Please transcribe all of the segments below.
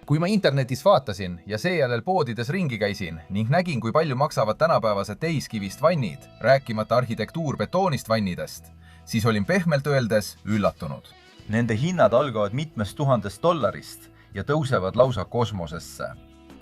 Kui ma internetis vaatasin ja seejärel poodides ringi käisin ning nägin, kui palju maksavad tänapäevased tehiskivist vannid, rääkimata arhitektuurbetoonist vannidest, siis olin pehmelt öeldes üllatunud. Nende hinnad algavad mitmest $1000 ja tõusevad lausa kosmosesse.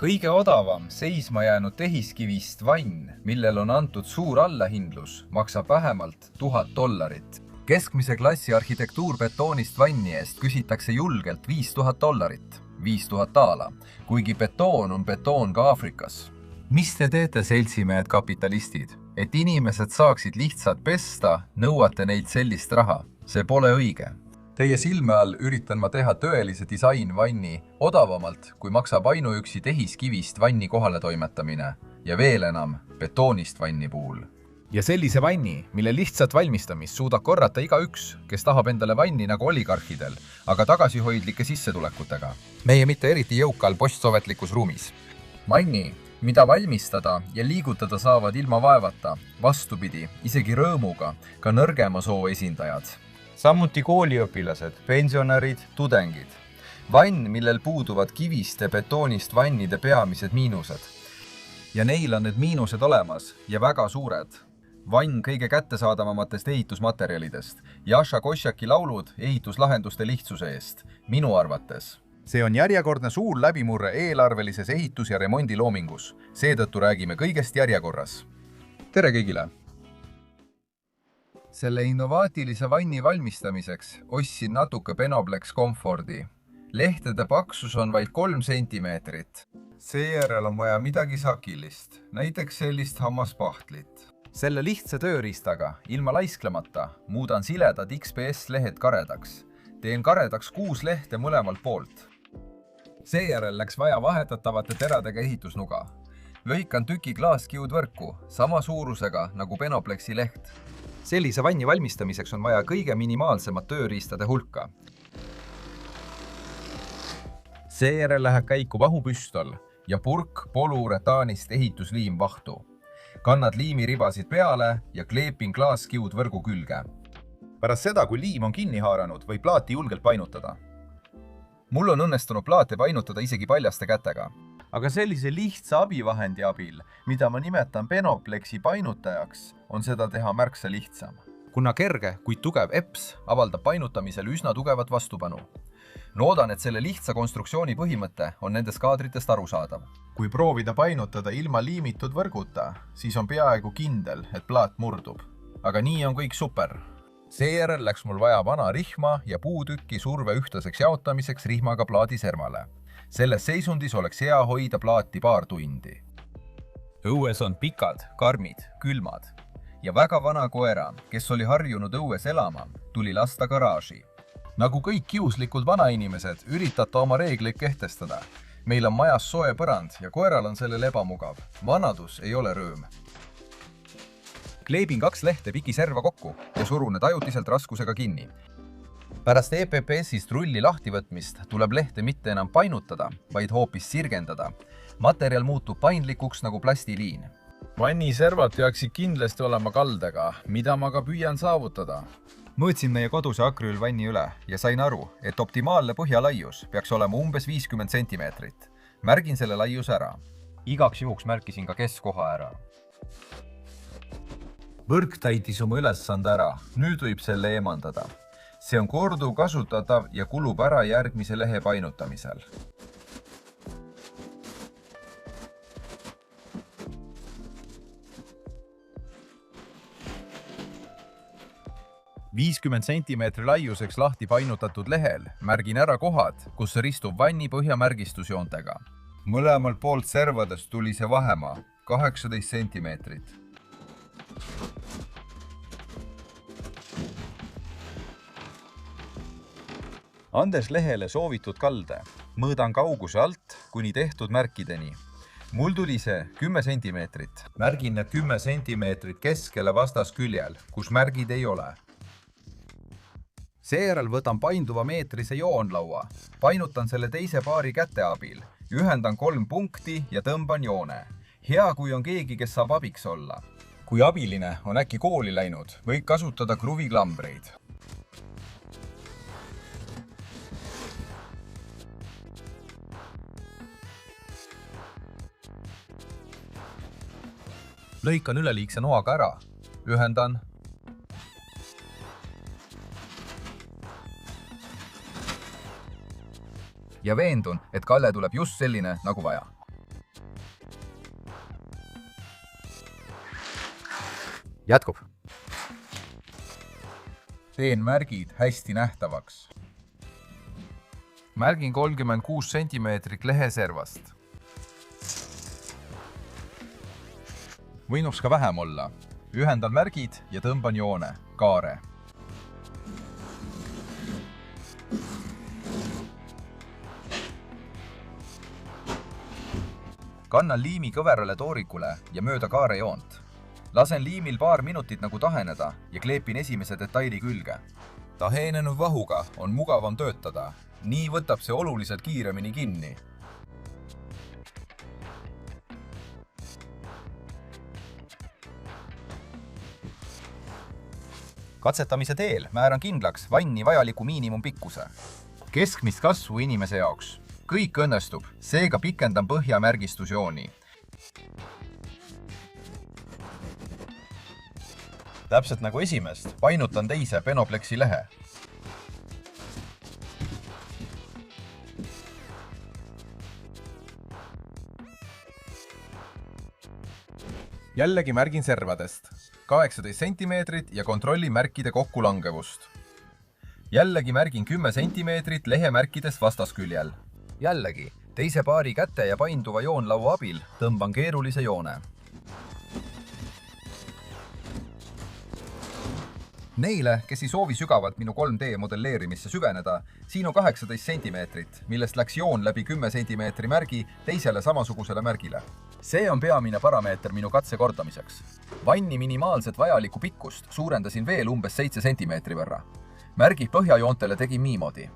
Kõige odavam seisma jäänud tehiskivist vann, millel on antud suur allahindlus, maksab vähemalt $1000. Keskmise klassi arhitektuurbetoonist vanni eest küsitakse julgelt $5000, $5000, kuigi betoon on betoon ka Aafrikas. Mis te teete, seltsimehed kapitalistid? Et inimesed saaksid lihtsalt pesta, nõuate neilt sellist raha. See pole õige. Teie silme all üritan ma teha tõelise disainvanni odavamalt, kui maksab ainuüksi tehiskivist vanni kohale toimetamine ja veel enam betoonist vanni puhul. Ja sellise vanni, mille lihtsalt valmistamist suudab korrata igaüks, kes tahab endale vanni nagu oligarhidel, aga tagasihoidlike sissetulekutega. Meie mitte eriti jõukal postsovetlikus ruumis. Vanni, mida valmistada ja liigutada saavad ilma vaevata, vastupidi, isegi rõõmuga, ka nõrgema soo esindajad. Samuti kooliõpilased, pensionärid, tudengid. Vann, millel puuduvad kivist ja betoonist vannide peamised miinused. Ja neil on need miinused olemas ja väga suured. Vann kõige kättesaadavamatest ehitusmaterjalidest. Jasha Košjaki laulud ehituslahenduste lihtsuse eest, minu arvates. See on järjekordne suur läbimurre eelarvelises ehitus- ja remondiloomingus. Seetõttu räägime kõigest järjekorras. Tere kõigile! Selle innovaatilise vanni valmistamiseks ostsin natuke Benoplex Comforti. Lehtede paksus on vaid 3 sentimeetrit. Seejärel on vaja midagi sakilist, näiteks sellist hammaspahtlit. Selle lihtsa tööriistaga, ilma laisklemata, muudan siledad XPS-lehed karedaks. Teen karedaks 6 lehte mõlemalt poolt. Seejärel läks vaja vahetatavate teradega ehitusnuga. Lõikan tüki klaaskiudvõrku, sama suurusega nagu Benoplexi leht. Sellise vanni valmistamiseks on vaja kõige minimaalsemat tööriistade hulka. Seejärel läheb käiku vahupüstol ja purk poluuretaanist ehitusliim vahtu. Kannad liimiribasid peale ja kleepin klaaskiudvõrgu külge. Pärast seda, kui liim on kinni haaranud, võib plaati julgelt painutada. Mul on õnnestunud plaate painutada isegi paljaste kätega. Aga sellise lihtsa abivahendi abil, mida ma nimetan Benoplexi painutajaks, on seda teha märksa lihtsam. Kuna kerge, kuid tugev EPS avaldab painutamisel üsna tugevat vastupanu. Loodan, et selle lihtsa konstruktsiooni põhimõte on nendest kaadritest arusaadav. Kui proovida painutada ilma liimitud võrguta, siis on peaaegu kindel, et plaat murdub. Aga nii on kõik super. Seejärel läks mul vaja vana rihma ja puutükki surve ühtlaseks jaotamiseks rihmaga plaadi servale. Selles seisundis oleks hea hoida plaati paar tundi. Õues on pikad, karmid, külmad ja väga vana koera, kes oli harjunud õues elama, tuli lasta garaaži. Nagu kõik kiuslikud vanainimesed, üritate oma reegleid kehtestada. Meil on majas soe põrand ja koeral on sellel ebamugav. Vanadus ei ole rööm. Kleebin 2 lehte pikiserva kokku ja surun need ajutiselt raskusega kinni. Pärast EPPS-ist rulli lahtivõtmist tuleb lehte mitte enam painutada, vaid hoopis sirgendada. Materjal muutub paindlikuks nagu plastiliin. Vanni servad peaksid kindlasti olema kaldega, mida ma ka püüan saavutada. Mõõtsin meie koduse akrüülvanni üle ja sain aru, et optimaalne põhjalaius peaks olema umbes 50 sentimeetrit. Märgin selle laius ära. Igaks juhuks märkisin ka keskkoha ära. Võrk täitis oma ülesande ära. Nüüd võib selle eemaldada. See on korduv kasutatav ja kulub ära järgmise lehe painutamisel. $50 sentimeetri laiuseks lahti painutatud lehel märgin ära kohad, kus ristub vanni põhjamärgistusjoontega. Mõlemalt poolt servadest tuli see vahemaa, 18 sentimeetrit. Andes lehele soovitud kalde, mõõdan kauguse alt kuni tehtud märkideni. Mul tuli see 10 sentimeetrit. Märgin need 10 sentimeetrit keskele vastasküljel, kus märgid ei ole. Seejärel võtan painduva meetrise joonlaua. Painutan selle teise paari käte abil. Ühendan 3 punkti ja tõmban joone. Hea, kui on keegi, kes saab abiks olla. Kui abiline on äkki kooli läinud, võid kasutada kruviklambreid. lõikan üleliigse noaga ära, ühendan ja veendun, et kalle tuleb just selline, nagu vaja. Jätkub. Teen märgid hästi nähtavaks. Märgin 36 cm leheservast. Võinuks ka vähem olla. Ühendan märgid ja tõmban joone, kaare. Kannan liimi kõverale toorikule ja mööda kaarejoont. Lasen liimil paar minutit nagu taheneda ja kleepin esimese detaili külge. Taheenenud vahuga on mugavam töötada. Nii võtab see oluliselt kiiremini kinni. Katsetamise teel määran kindlaks vanni vajaliku miinimumpikkuse. Keskmist kasvu inimese jaoks. Kõik õnnestub, seega pikendan põhjamärgistusjooni. Täpselt nagu esimest, painutan teise Benopleksi lehe. Jällegi märgin servadest. 18 cm ja kontrollin märkide kokkulangevust. Jällegi märgin 10 cm lehemärkidest vastasküljel. Jällegi, teise paari käte ja painduva joonlaua abil tõmban keerulise joone. Neile, kes ei soovi sügavalt minu 3D modelleerimisse süveneda, siin on 18 cm, millest läks joon läbi 10 cm märgi teisele samasugusele märgile. See on peamine parameeter minu katse kordamiseks. Vanni minimaalset vajalikku pikkust suurendasin veel umbes 7 cm võrra. Märgi põhjajoontele tegin niimoodi.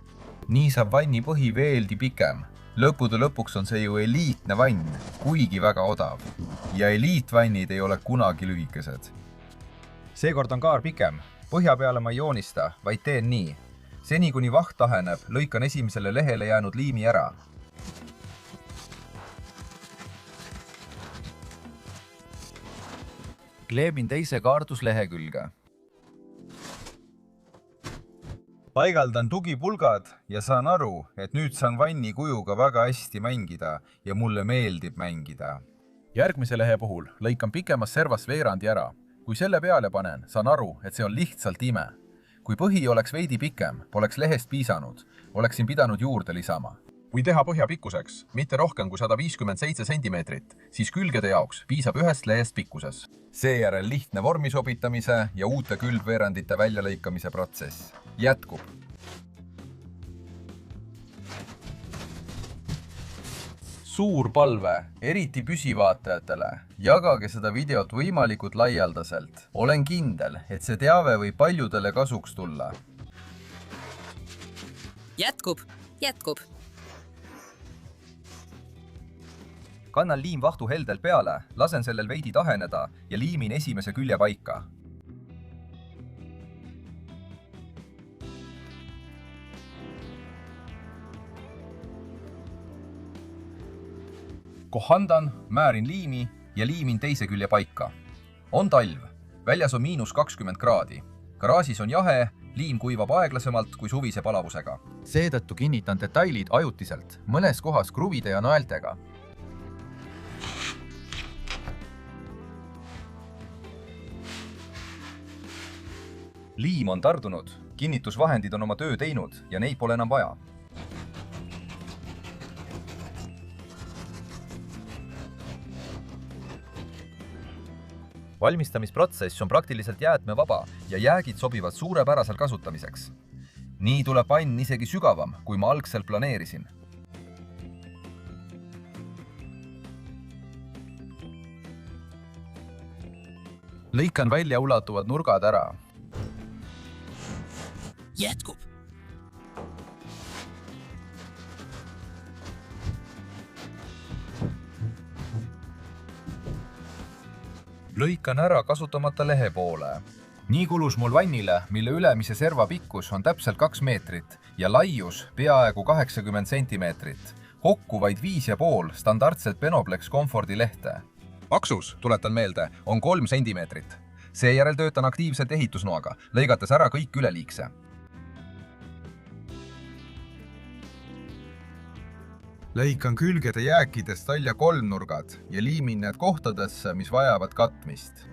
Nii saab vanni põhi veeldi pikem. Lõppude lõpuks on see ju eliitne vann, kuigi väga odav. Ja eliitvannid ei ole kunagi lühikesed. Seekord on kaar pikem. Põhja peale ma ei joonista, vaid teen nii. Seni kuni vaht taheneb, lõikan esimesele lehele jäänud liimi ära. Kleebin teise kaarduslehe külge. Paigaldan tugipulgad ja saan aru, et nüüd saan vanni kujuga väga hästi mängida ja mulle meeldib mängida. Järgmise lehe puhul lõikan pikemas servas veerandi ära. Kui selle peale panen, saan aru, et see on lihtsalt ime. Kui põhi oleks veidi pikem, poleks lehest piisanud, oleksin pidanud juurde lisama. Kui teha põhja pikkuseks, mitte rohkem kui 157 cm, siis külgede jaoks piisab ühest lehest pikkuses. Seejärel lihtne vormi sobitamise ja uute külgveerandite väljalõikamise protsess. Jätkub. Suur palve, eriti püsivaatajatele. Jagage seda videot võimalikult laialdaselt. Olen kindel, et see teave võib paljudele kasuks tulla. Jätkub. Kannan liimvahtu heldelt peale, lasen sellel veidi taheneda ja liimin esimese külje paika. Kohandan, määrin liimi ja liimin teise külje paika. On talv, väljas on -20 kraadi. Garaažis on jahe, liim kuivab aeglasemalt kui suvise palavusega. Seetõttu kinnitan detailid ajutiselt, mõnes kohas kruvide ja naeltega. Liim on tardunud, kinnitusvahendid on oma töö teinud ja neid pole enam vaja. Valmistamisprotsess on praktiliselt jäätmevaba ja jäägid sobivad suurepäraselt kasutamiseks. Nii tuleb vann isegi sügavam, kui ma algselt planeerisin. Lõikan välja ulatuvad nurgad ära. Jätkub. Lõikan ära kasutamata lehe poole. Nii kulus mul vannile, mille ülemise serva pikkus on täpselt 2 meetrit ja laius peaaegu 80 cm. Kokku vaid 5,5 standardset Benoplex Comforti lehte. paksus, tuletan meelde, on 3 sentimeetrit. Seejärel töötan aktiivselt ehitusnoaga, lõigates ära kõik üleliigse. Lõikan külgede jääkidest välja kolmnurgad ja liimin need kohtadesse, mis vajavad katmist.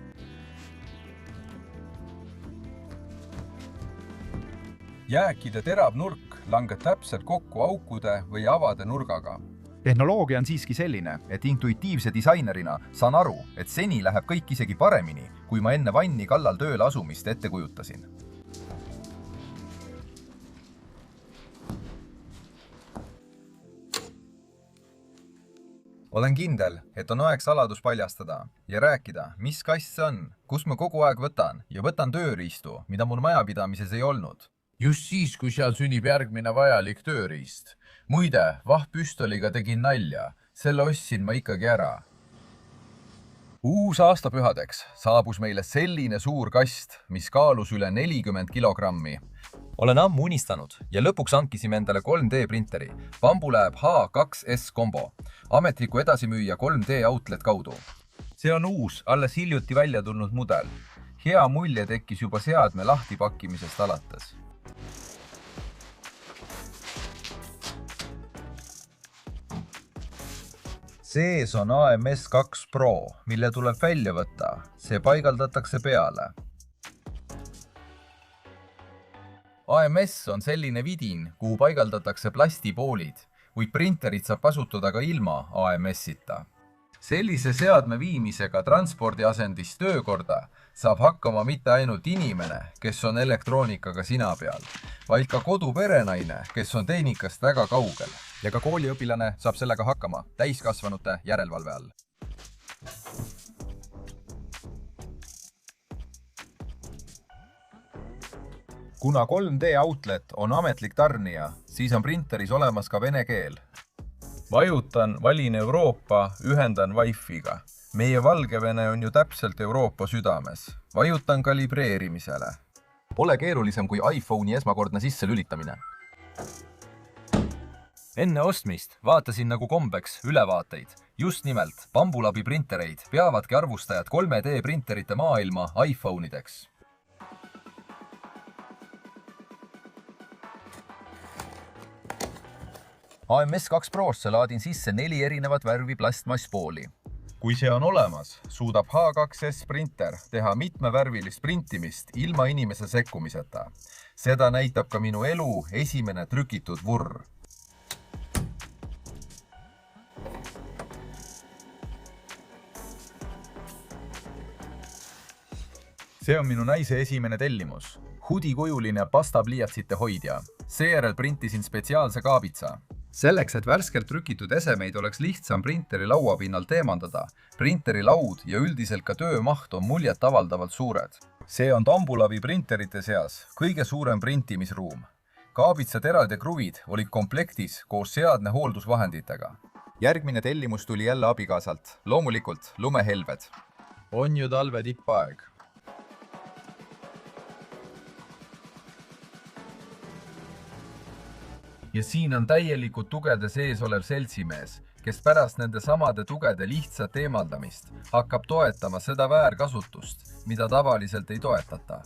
Jääkide terav nurk langeb täpselt kokku aukude või avade nurgaga. Tehnoloogia on siiski selline, et intuitiivse disainerina saan aru, et seni läheb kõik isegi paremini, kui ma enne vanni kallal tööle asumist ette kujutasin. Olen kindel, et on aeg saladus paljastada ja rääkida, mis kass see on, kus ma kogu aeg võtan ja võtan tööriistu, mida mul majapidamises ei olnud. Just siis, kui seal sünnib järgmine vajalik tööriist. Muide, vahpüstoliga tegin nalja, selle ostsin ma ikkagi ära. Uus aastapühadeks saabus meile selline suur kast, mis kaalus üle 40 kilogrammi. Olen ammu unistanud ja lõpuks hankisime endale 3D printeri Bambulab H2S Combo, ametliku edasimüüja 3D outlet kaudu. See on uus, alles hiljuti välja tulnud mudel. Hea mulje tekkis juba seadme lahtipakkimisest alates. Sees on AMS 2 Pro, mille tuleb välja võtta. See paigaldatakse peale. AMS on selline vidin, kuhu paigaldatakse plastipoolid, kuid printerit saab kasutada ka ilma AMS-ita. Sellise seadme viimisega transpordiasendist töökorda saab hakkama mitte ainult inimene, kes on elektroonikaga sina peal, vaid ka koduperenaine, kes on tehnikast väga kaugel. Ja ka kooliõpilane saab sellega hakkama täiskasvanute järelevalve all. Kuna 3D outlet on ametlik tarnija, siis on printeris olemas ka vene keel. Vajutan, valin Euroopa, ühendan Wi-Figa. Meie Valgevene on ju täpselt Euroopa südames. Vajutan kalibreerimisele. Pole keerulisem kui iPhone'i esmakordne sisse lülitamine. Enne ostmist vaatasin nagu kombeks ülevaateid. Just nimelt, Bambulabi printereid peavadki arvustajad 3D printerite maailma iPhone'ideks. AMS 2 Prosse laadin sisse 4 erinevat värvi plastmasspooli. Kui see on olemas, suudab H2S printer teha mitmevärvilist printimist ilma inimese sekkumiseta. Seda näitab ka minu elu esimene trükitud vurr. See on minu naise esimene tellimus. Hudikujuline pastapliiatsite hoidja. Seejärel printisin spetsiaalse kaabitsa. Selleks, et värskelt trükitud esemeid oleks lihtsam printeri lauapinnal teemandada, printeri laud ja üldiselt ka töömaht on muljet avaldavalt suured. See on Bambulabi printerite seas kõige suurem printimisruum. Kaabitsad, terad ja kruvid olid komplektis koos seadne hooldusvahenditega. Järgmine tellimus tuli jälle abikaasalt. Loomulikult lumehelved. On ju talve tippaeg. Ja siin on täielikult tugede sees olev seltsimees, kes pärast nende samade tugede lihtsat eemaldamist hakkab toetama seda väärkasutust, mida tavaliselt ei toetata.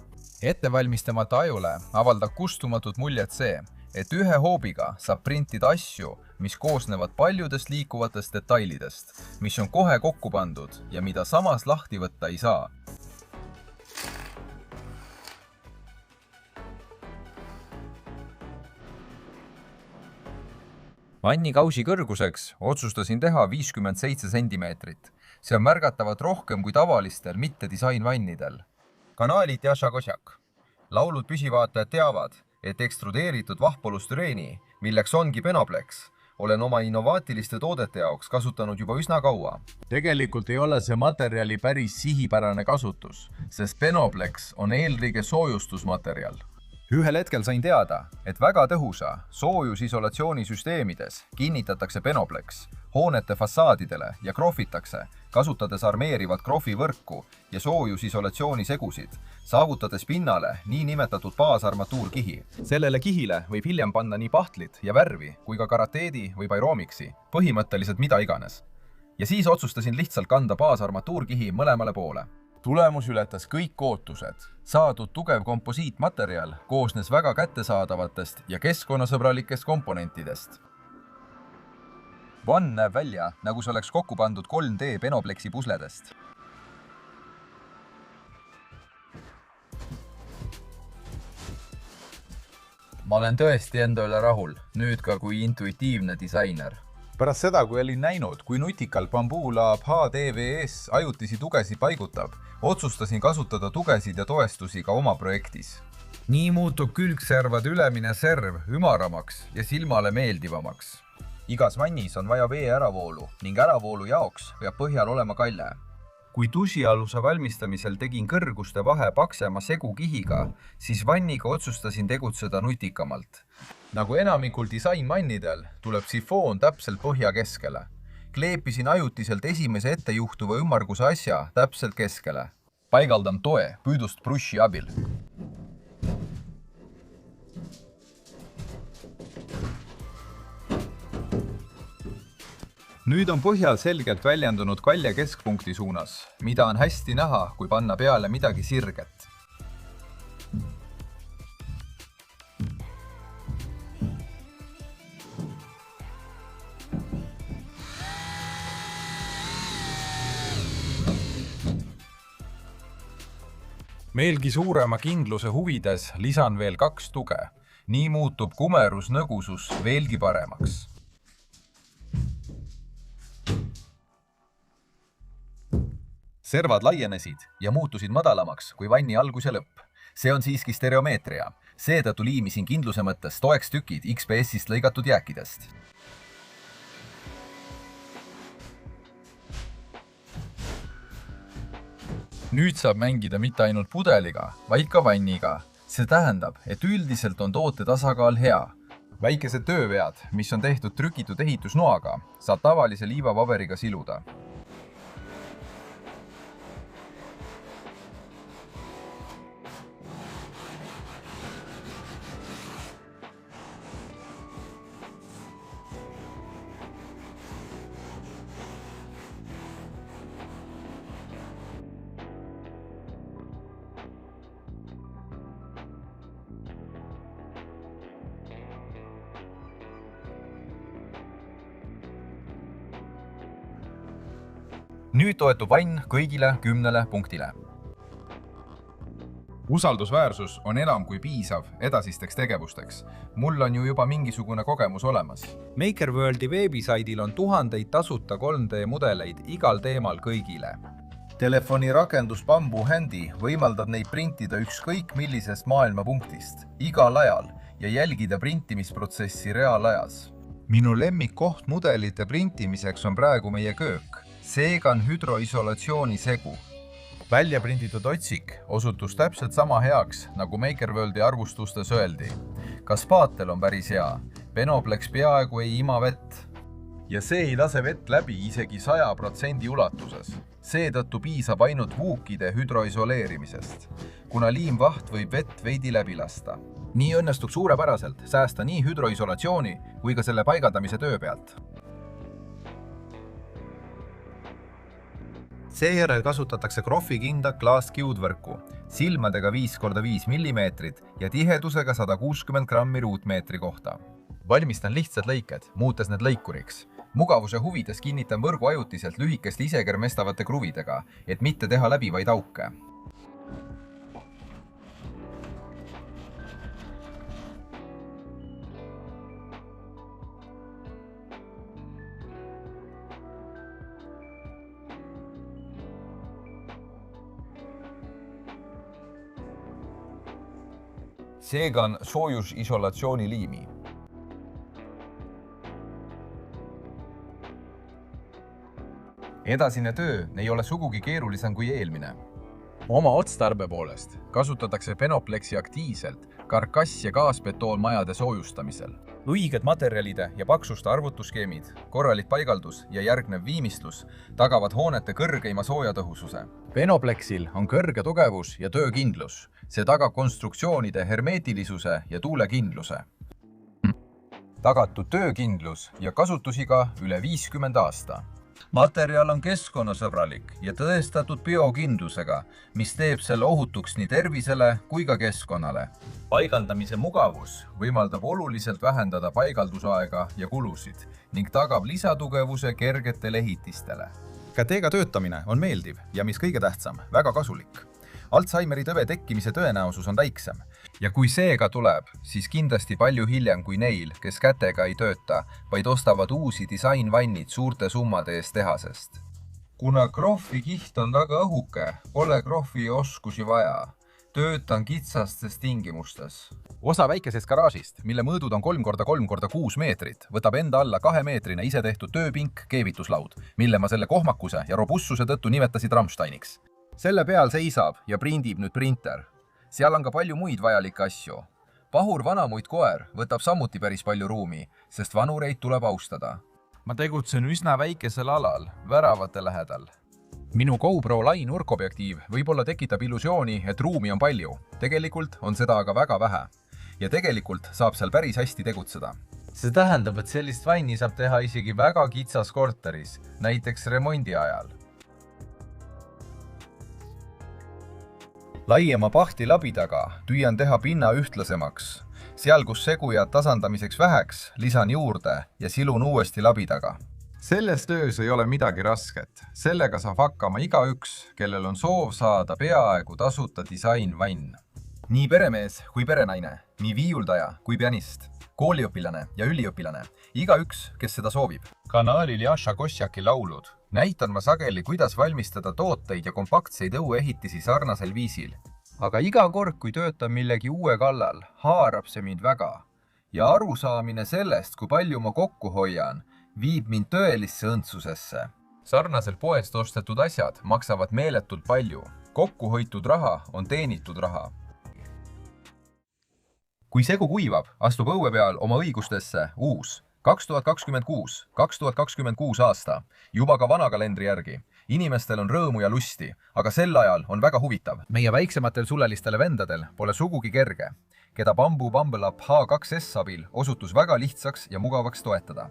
Ettevalmistamata ajule avaldab kustumatut muljet see, et ühe hoobiga saab printida asju, mis koosnevad paljudest liikuvatest detailidest, mis on kohe kokku pandud ja mida samas lahti võtta ei saa. Vannikausi kõrguseks otsustasin teha 57 sentimeetrit. See on märgatavalt rohkem kui tavalistel mitte-disainvannidel. Kanaalit Jaša Kosjak. Laulud püsivaatajad teavad, et ekstrudeeritud vahpolüstüreeni, milleks ongi Benoplex, olen oma innovaatiliste toodete jaoks kasutanud juba üsna kaua. Tegelikult ei ole see materjali päris sihipärane kasutus, sest Benoplex on eelkõige soojustusmaterjal. Ühel hetkel sain teada, et väga tõhusa soojusisolatsiooni-süsteemides kinnitatakse Benoplex hoonete fassaadidele ja krohvitakse, kasutades armeerivat krohvivõrku ja soojusisolatsiooni segusid, saavutades pinnale niinimetatud baasarmatuurkihi. Sellele kihile võib hiljem panna nii pahtlid ja värvi kui ka karateedi või pairomiksi, põhimõtteliselt mida iganes. ja siis otsustasin lihtsalt kanda baasarmatuurkihi mõlemale poole. Tulemus ületas kõik ootused. Saadud tugev komposiitmaterjal koosnes väga kättesaadavatest ja keskkonnasõbralikest komponentidest. Vann näeb välja, nagu see oleks kokku pandud 3D Benopleksi pusledest. Ma olen tõesti enda üle rahul, nüüd ka kui intuitiivne disainer. Pärast seda, kui olin näinud, kui nutikalt Bamboo Lab HDVS ajutisi tugesi paigutab, otsustasin kasutada tugesid ja toestusi ka oma projektis. Nii muutub külgservade ülemine serv ümaramaks ja silmale meeldivamaks. Igas vannis on vaja vee äravoolu ning äravoolu jaoks peab põhjal olema kalle. Kui dušialuse valmistamisel tegin kõrguste vahe paksema segukihiga, siis vanniga otsustasin tegutseda nutikamalt. Nagu enamikul disainmannidel tuleb sifoon täpselt põhja keskele. Kleepisin ajutiselt esimese ettejuhtuva ümmarguse asja täpselt keskele. Paigaldan toe püüdust brushi abil. Nüüd on põhjal selgelt väljendunud kalje keskpunkti suunas, mida on hästi näha, kui panna peale midagi sirget. Meelgi suurema kindluse huvides lisan veel 2 tuge. Nii muutub kumerus nõgusus veelgi paremaks. Servad laienesid ja muutusid madalamaks kui vanni algus ja lõpp. See on siiski stereomeetria. Seetõttu liimisin kindluse mõttes toeks tükid XPS-ist lõigatud jääkidest. Nüüd saab mängida mitte ainult pudeliga, vaid ka vanniga. See tähendab, et üldiselt on toote tasakaal hea. Väikesed töövead, mis on tehtud trükitud ehitusnoaga, saab tavalise liivapaberiga siluda. Nüüd toetub vann kõigile 10 punktile. Usaldusväärsus on enam kui piisav edasisteks tegevusteks. Mul on ju juba mingisugune kogemus olemas. MakerWorldi veebisaidil on tuhandeid tasuta 3D mudeleid igal teemal kõigile. Telefoni rakendus Bamboo Handy võimaldab neid printida ükskõik millisest maailmapunktist, igal ajal ja jälgida printimisprotsessi reaalajas. Minu lemmikkoht mudelite printimiseks on praegu meie köök. Seega on hüdroisolatsiooni segu. Välja prinditud otsik osutus täpselt sama heaks, nagu MakerWorldi arvustustes öeldi. Ka spaatel on päris hea. Benoplex peaaegu ei ima vett. Ja see ei lase vett läbi isegi 100% ulatuses. Seetõttu piisab ainult vuukide hüdroisoleerimisest, kuna liimvaht võib vett veidi läbi lasta. Nii õnnestub suurepäraselt säästa nii hüdroisolatsiooni kui ka selle paigaldamise töö pealt. Seejärel kasutatakse krohvikinda klaaskiudvõrku, silmadega 5x5 mm ja tihedusega 160 grammi ruutmeetri kohta. Valmistan lihtsad lõiked, muutes need lõikuriks. Mugavuse huvides kinnitan võrgu ajutiselt lühikeste isekermestavate kruvidega, et mitte teha läbivaid auke. Seega on soojusisolatsiooni liimi. Edasine töö ei ole sugugi keerulisem kui eelmine. Oma otstarbe poolest kasutatakse Benoplexi aktiivselt karkass- ja gaasbetoonmajade soojustamisel. Õiged materjalide ja paksuste arvutusskeemid, korralik paigaldus ja järgnev viimistlus tagavad hoonete kõrgeima soojatõhususe. Benoplexil on kõrge tugevus ja töökindlus. See tagab konstruktsioonide hermeetilisuse ja tuulekindluse. Tagatud töökindlus ja kasutusiga üle 50 aasta. materjal on keskkonnasõbralik ja tõestatud biokindlusega, mis teeb selle ohutuks nii tervisele kui ka keskkonnale. Paigaldamise mugavus võimaldab oluliselt vähendada paigaldusaega ja kulusid ning tagab lisatugevuse kergetele ehitistele. Kätega töötamine on meeldiv ja mis kõige tähtsam, väga kasulik. Alzheimeri tõve tekkimise tõenäosus on väiksem. Ja kui see ka tuleb, siis kindlasti palju hiljem kui neil, kes kätega ei tööta, vaid ostavad uusi disainvannid suurte summade eest tehasest. Kuna krohvi kiht on väga õhuke, pole krohvi oskusi vaja. Töötan kitsastes tingimustes. Osa väikesest garaažist, mille mõõdud on 3x3x6 meetrit, võtab enda alla 2-meetrine isetehtud tööpink keevituslaud, mille ma selle kohmakuse ja robustsuse tõttu nimetasid Rammsteiniks. Selle peal seisab ja prindib nüüd printer. Seal on ka palju muid vajalikke asju. Pahur vanamuid koer võtab samuti päris palju ruumi, sest vanureid tuleb austada. Ma tegutsen üsna väikesel alal, väravate lähedal. Minu GoPro lai nurkobjektiiv võib-olla tekitab illusiooni, et ruumi on palju. Tegelikult on seda aga väga vähe. Ja tegelikult saab seal päris hästi tegutseda. See tähendab, et sellist vanni saab teha isegi väga kitsas korteris, näiteks remondi ajal. Laiema pahti labidaga püüan teha pinna ühtlasemaks. Seal, kus segujad tasandamiseks väheks, lisan juurde ja silun uuesti labidaga. Selles töös ei ole midagi rasket. Sellega saab hakkama igaüks, kellel on soov saada peaaegu tasuta disainvann. Nii peremees kui perenaine, nii viiuldaja kui pianist, kooliõpilane ja üliõpilane, igaüks, kes seda soovib. Kanaalil Jasha Kosjaki laulud. Näitan ma sageli, kuidas valmistada tooteid ja kompaktseid õuehitisi sarnasel viisil. Aga iga kord, kui töötan millegi uue kallal, haarab see mind väga. Ja arusaamine sellest, kui palju ma kokku hoian, viib mind tõelisse õndsusesse. Sarnaselt poest ostetud asjad maksavad meeletult palju. Kokkuhoitud raha on teenitud raha. Kui segu kuivab, astub õue peal oma õigustesse uus 2026 aasta, juba ka vana kalendri järgi. Inimestel on rõõmu ja lusti, aga sel ajal on väga huvitav. Meie väiksematel sulelistele vendadel pole sugugi kerge, keda Bambu Bumbleup H2S abil osutus väga lihtsaks ja mugavaks toetada.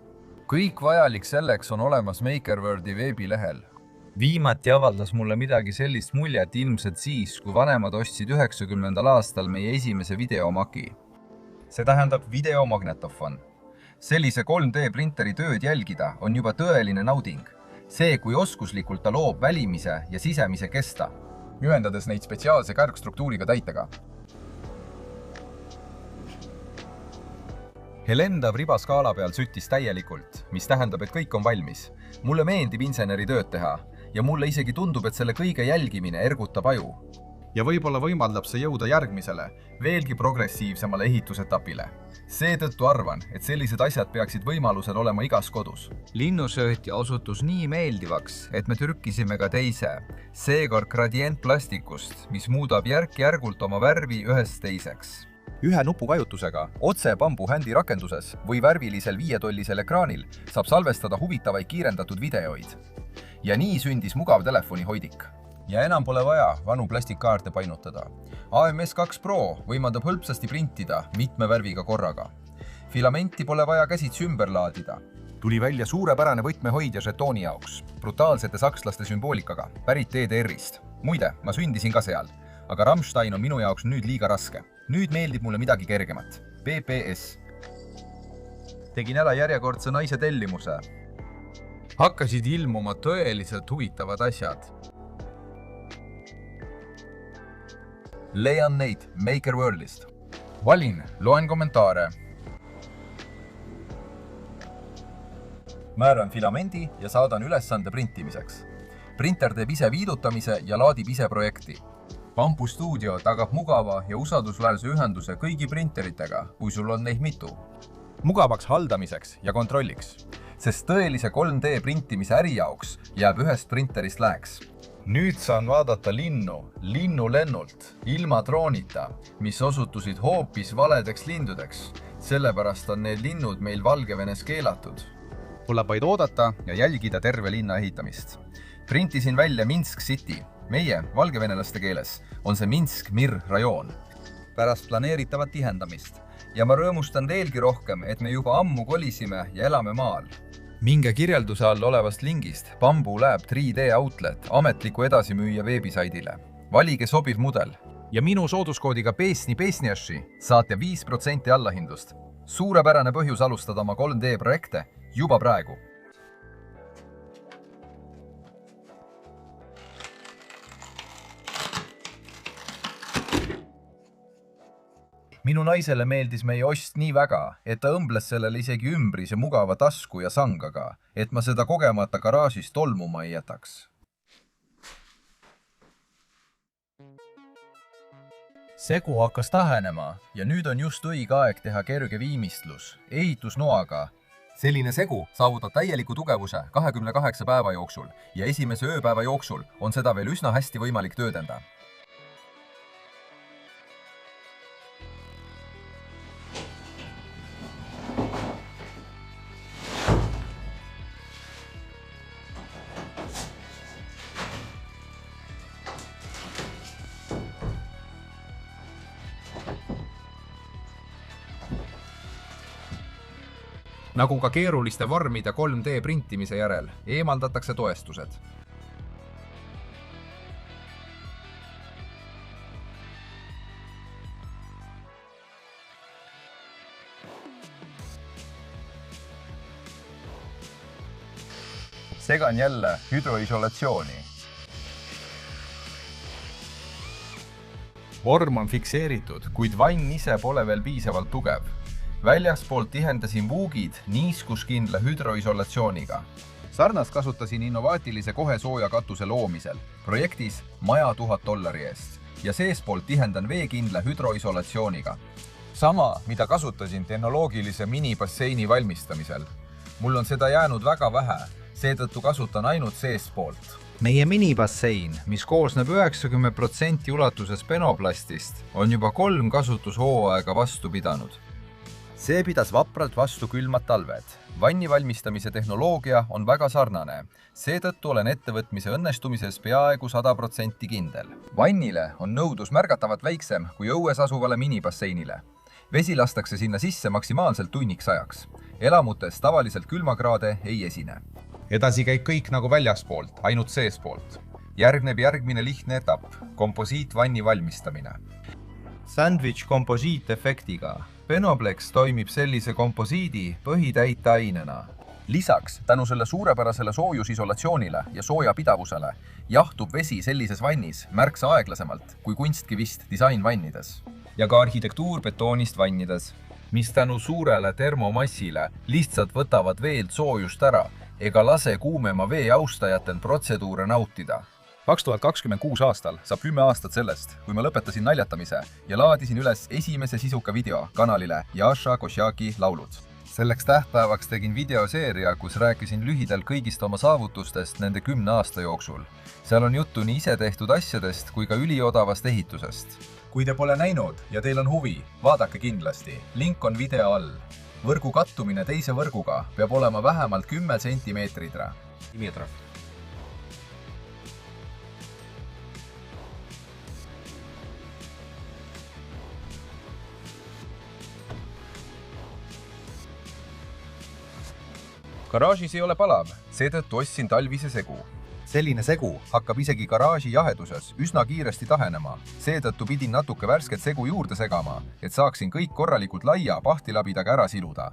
Kõik vajalik selleks on olemas MakerWordi veebilehel. Viimati avaldas mulle midagi sellist muljet ilmselt siis, kui vanemad ostsid 90. aastal meie esimese videomaki. See tähendab videomagnetofon. Sellise 3D printeri tööd jälgida on juba tõeline nauding. See, kui oskuslikult ta loob välimise ja sisemise kesta, ühendades neid spetsiaalse kärgstruktuuriga täitega. Helendav ribaskaala peal süttis täielikult, mis tähendab, et kõik on valmis. Mulle meeldib inseneri tööd teha ja mulle isegi tundub, et selle kõige jälgimine ergutab aju. Ja võib-olla võimaldab see jõuda järgmisele, veelgi progressiivsemale ehitusetapile. Seetõttu arvan, et sellised asjad peaksid võimalusel olema igas kodus. Linnusöötja osutus nii meeldivaks, et me trükkisime ka teise, seekord gradientplastikust, mis muudab järk-järgult oma värvi ühest teiseks. Ühe nupuvajutusega, otse Bambu händi rakenduses või värvilisel 5-tollisel ekraanil saab salvestada huvitavaid kiirendatud videoid. Ja nii sündis mugav telefonihoidik. Ja enam pole vaja vanu plastikkaarte painutada. AMS2 Pro võimaldab hõlpsasti printida mitme värviga korraga. Filamenti pole vaja käsitsi ümber laadida. Tuli välja suurepärane võtmehoidja žetooni jaoks, brutaalsete sakslaste sümboolikaga, pärit EDR-ist. Muide, ma sündisin ka seal, aga Rammstein on minu jaoks nüüd liiga raske. Nüüd meeldib mulle midagi kergemat. PPS. Tegin ära järjekordse naise tellimuse. Hakkasid ilmuma tõeliselt huvitavad asjad. Leian neid MakerWorldist. Valin, loen kommentaare. Määran filamendi ja saadan ülesande printimiseks. Printer teeb ise viidutamise ja laadib ise projekti. Bambu Studio tagab mugava ja usaldusväärse ühenduse kõigi printeritega, kui sul on neid mitu. Mugavaks haldamiseks ja kontrolliks, sest tõelise 3D printimise äri jaoks jääb ühest printerist läheks. Nüüd saan vaadata linnulennult, ilma droonita, mis osutusid hoopis valedeks lindudeks. Sellepärast on need linnud meil Valgevenes keelatud. Tuleb vaid oodata ja jälgida terve linna ehitamist. Printisin välja Minsk City. Meie, valgevenelaste keeles, on see Minsk-Mir rajoon. Pärast planeeritavat tihendamist. Ja ma rõõmustan veelgi rohkem, et me juba ammu kolisime ja elame maal. minge kirjelduse all olevast lingist Bamboo Lab 3D Outlet ametliku edasimüüja veebisaidile. Valige sobiv mudel. ja minu sooduskoodiga PESNI Saate 5% allahindlust. Suurepärane põhjus alustada oma 3D projekte juba praegu. Minu naisele meeldis meie ost nii väga, et ta õmbles sellele isegi ümbrise mugava tasku ja sangaga, et ma seda kogemata garaažis tolmuma ei jätaks. Segu hakkas tahenema ja nüüd on just õige aeg teha kerge viimistlus, ehitusnoaga. Selline segu saavutab täieliku tugevuse 28 päeva jooksul ja esimese ööpäeva jooksul on seda veel üsna hästi võimalik töödenda. Nagu ka keeruliste vormide 3D printimise järel, eemaldatakse toestused. Segan jälle hüdroisolatsiooni. Vorm on fikseeritud, kuid vann ise pole veel piisavalt tugev. Väljaspoolt tihendasin vuugid niiskuskindla hüdroisolatsiooniga. Sarnast kasutasin innovaatilise kohesooja katuse loomisel. Projektis maja $1000 eest ja seespoolt tihendan veekindla hüdroisolatsiooniga. Sama, mida kasutasin tehnoloogilise minibasseini valmistamisel. Mul on seda jäänud väga vähe, seetõttu kasutan ainult seespoolt. Meie minibassein, mis koosneb 90% ulatuses penoplastist, on juba 3 kasutushooaega vastu pidanud. See pidas vapralt vastu külmad talved. Vanni valmistamise tehnoloogia on väga sarnane. Seetõttu olen ettevõtmise õnnestumises peaaegu 100% kindel. Vannile on nõudlus märgatavalt väiksem kui õues asuvale minibasseinile. Vesi lastakse sinna sisse maksimaalselt tunniks ajaks. Elamutes tavaliselt külmakraade ei esine. Edasi käib kõik nagu väljaspoolt, ainult seespoolt. Järgneb järgmine lihtne etapp, komposiitvanni valmistamine. Sandwich komposiitefektiga. Penoplex toimib sellise komposiidi põhitäiteainena. Lisaks, tänu selle suurepärasele soojusisolatsioonile ja soojapidavusele, jahtub vesi sellises vannis märksa aeglasemalt kui kunstkivist disainvannides. Ja ka arhitektuurbetoonist vannides, mis tänu suurele termomassile lihtsalt võtavad veelt soojust ära ega lase kuumema vee austajatel protseduure nautida. 2026 aastal saab 10 aastat sellest, kui ma lõpetasin naljatamise ja laadisin üles esimese sisuka video kanalile Yasha Koshaki laulud. Selleks tähtpäevaks tegin videoseeria, kus rääkisin lühidalt kõigist oma saavutustest nende 10 aasta jooksul. Seal on juttu nii ise tehtud asjadest kui ka üliodavast ehitusest. Kui te pole näinud ja teil on huvi, vaadake kindlasti. Link on video all. Võrgu kattumine teise võrguga peab olema vähemalt 10 cm. Garaažis ei ole palav, seetõttu ostsin talvise segu. Selline segu hakkab isegi garaaži jaheduses üsna kiiresti tahenema. Seetõttu pidin natuke värsket segu juurde segama, et saaksin kõik korralikult laia pahtilabidaga ära siluda.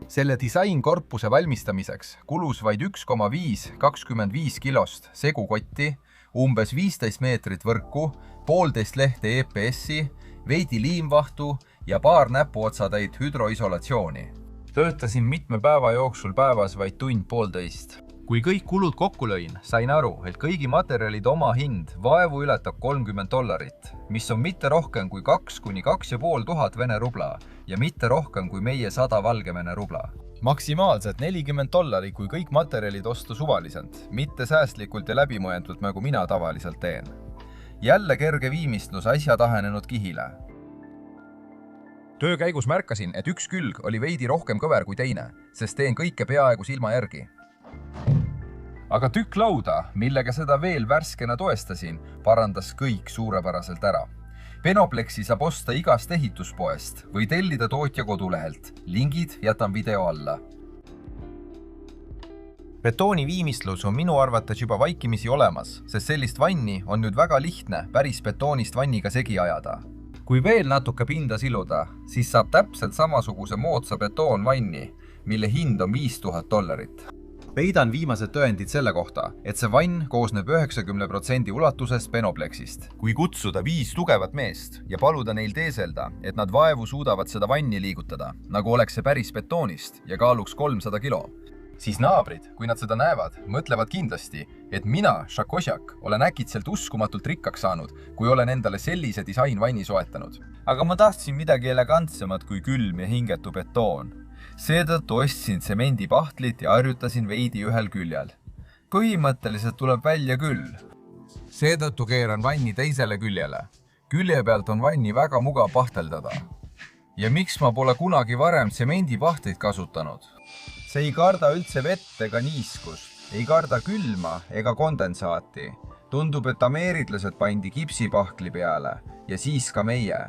Selle disainkorpuse valmistamiseks kulus vaid 1,5-25 kilost segukotti, umbes 15 meetrit võrku, 1,5 lehte EPS-i, veidi liimvahtu ja paar näpuotsatäit hüdroisolatsiooni. Töötasin mitme päeva jooksul päevas vaid 1,5 tunni. Kui kõik kulud kokku lõin, sain aru, et kõigi materjalide oma hind vaevu ületab $30, mis on mitte rohkem kui 2,000–2,500 Vene rubla ja mitte rohkem kui meie 100 Valgevene rubla. Maksimaalselt $40, kui kõik materjalid osta suvaliselt, mitte säästlikult ja läbimõeldult, nagu mina tavaliselt teen. Jälle kerge viimistlus asja tahenenud kihile. Töö käigus märkasin, et üks külg oli veidi rohkem kõver kui teine, sest teen kõike peaaegu silma järgi. Aga tükk lauda, millega seda veel värskena toestasin, parandas kõik suurepäraselt ära. Benoplexi saab osta igast ehituspoest või tellida tootja kodulehelt. Lingid jätan video alla. Betooni viimistlus on minu arvates juba vaikimisi olemas, sest sellist vanni on nüüd väga lihtne päris betoonist vanniga segi ajada. Kui veel natuke pinda siluda, siis saab täpselt samasuguse moodsa betoonvanni, mille hind on $5000. Peidan viimased tõendid selle kohta, et see vann koosneb 90% ulatuses Benoplexist. Kui kutsuda 5 tugevat meest ja paluda neil teeselda, et nad vaevu suudavad seda vanni liigutada, nagu oleks see päris betoonist ja kaaluks 300 kilo, siis naabrid, kui nad seda näevad, mõtlevad kindlasti, et mina, Šakošjak, olen äkitselt uskumatult rikkaks saanud, kui olen endale sellise disainvanni soetanud. Aga ma tahtsin midagi elegantsemat kui külm ja hingetu betoon. Seetõttu ostsin tsemendipahtlit ja harjutasin veidi ühel küljel. Põhimõtteliselt tuleb välja küll. Seetõttu keeran vanni teisele küljele. Külje pealt on vanni väga mugav pahteldada. Ja miks ma pole kunagi varem tsemendipahtlit kasutanud? See ei karda üldse vett ega niiskust, ei karda külma ega kondensaati. Tundub, et ameeriklased pandi kipsipahtli peale ja siis ka meie.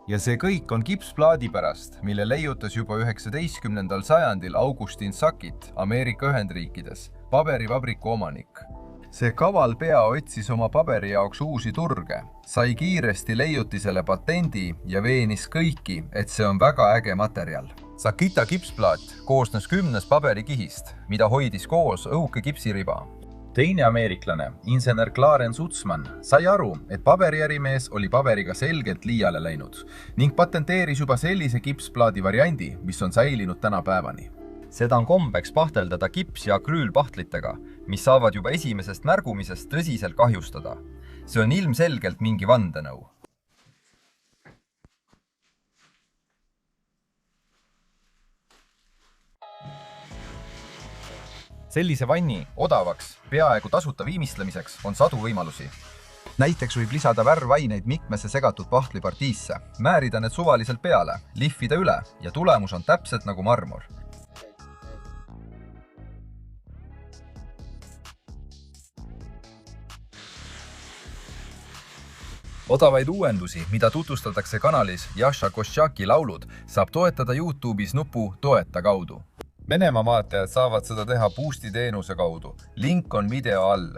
Ja see kõik on kipsplaadi pärast, mille leiutas juba 19. sajandil Augustin Sackett Ameerika Ühendriikides, paberivabriku omanik. See kaval pea otsis oma paberi jaoks uusi turge, sai kiiresti leiutisele patendi ja veenis kõiki, et see on väga äge materjal. Sakita kipsplaat koosnes 10 paberikihist, mida hoidis koos õhuke kipsiriba. Teine ameeriklane, insener Clarence Utzman, sai aru, et paberiärimees oli paberiga selgelt liiale läinud ning patenteeris juba sellise kipsplaadi variandi, mis on säilinud tänapäevani. Seda on kombeks pahteldada kips- ja akrüülpahtlitega, mis saavad juba esimesest märgumisest tõsiselt kahjustada. See on ilmselgelt mingi vandenõu. Sellise vanni odavaks, peaaegu tasuta viimistlemiseks on sadu võimalusi. Näiteks võib lisada värvaineid mitmesse segatud pahtlipartiisse, määrida need suvaliselt peale, lihvida üle ja tulemus on täpselt nagu marmor. Odavaid uuendusi, mida tutvustatakse kanalis Jasha Koščaki laulud, saab toetada YouTube'is nupu Toeta kaudu. Venemaa vaatajad saavad seda teha Boosti teenuse kaudu. Link on video all.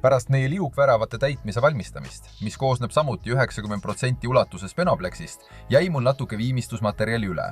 Pärast meie liukväravate täitmise valmistamist, mis koosneb samuti 90% ulatuses Benoplexist, jäi mul natuke viimistlusmaterjali üle.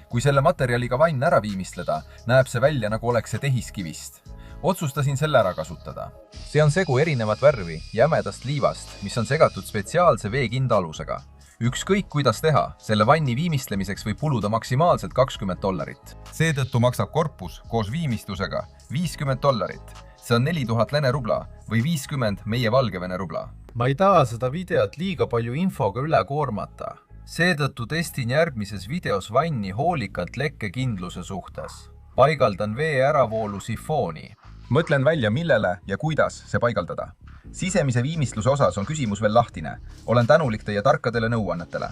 Kui selle materjaliga vann ära viimistleda, näeb see välja nagu oleks see tehiskivist. Otsustasin selle ära kasutada. See on segu erinevat värvi jämedast liivast, mis on segatud spetsiaalse veekinda alusega. Ükskõik kuidas teha, selle vanni viimistlemiseks võib kuluda maksimaalselt $20. Seetõttu maksab korpus koos viimistlusega $50. See on 4000 Lene rubla või 50 meie Valgevene rubla. Ma ei taha seda videot liiga palju infoga üle koormata. Seetõttu testin järgmises videos vanni hoolikalt lekkekindluse suhtes. Paigaldan vee äravoolu sifooni. Mõtlen välja, millele ja kuidas see paigaldada. Sisemise viimistluse osas on küsimus veel lahtine. Olen tänulik teie tarkadele nõuannetele.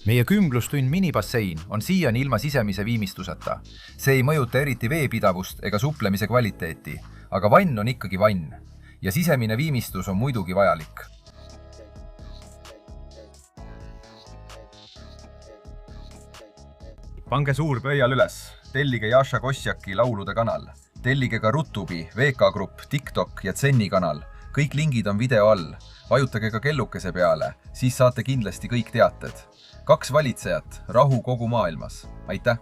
Meie kümblustund minibassein on siiani ilma sisemise viimistluseta. See ei mõjuta eriti veepidavust ega suplemise kvaliteeti, aga vann on ikkagi vann. Ja sisemine viimistlus on muidugi vajalik. Pange suur pöial üles. Tellige Jasha Koščaki laulude kanal. Tellige ka Rutubi, VK Grupp, TikTok ja Zenni kanal. Kõik lingid on video all. Vajutage ka kellukese peale, siis saate kindlasti kõik teated. 2 valitsejat, rahu kogu maailmas. Aitäh!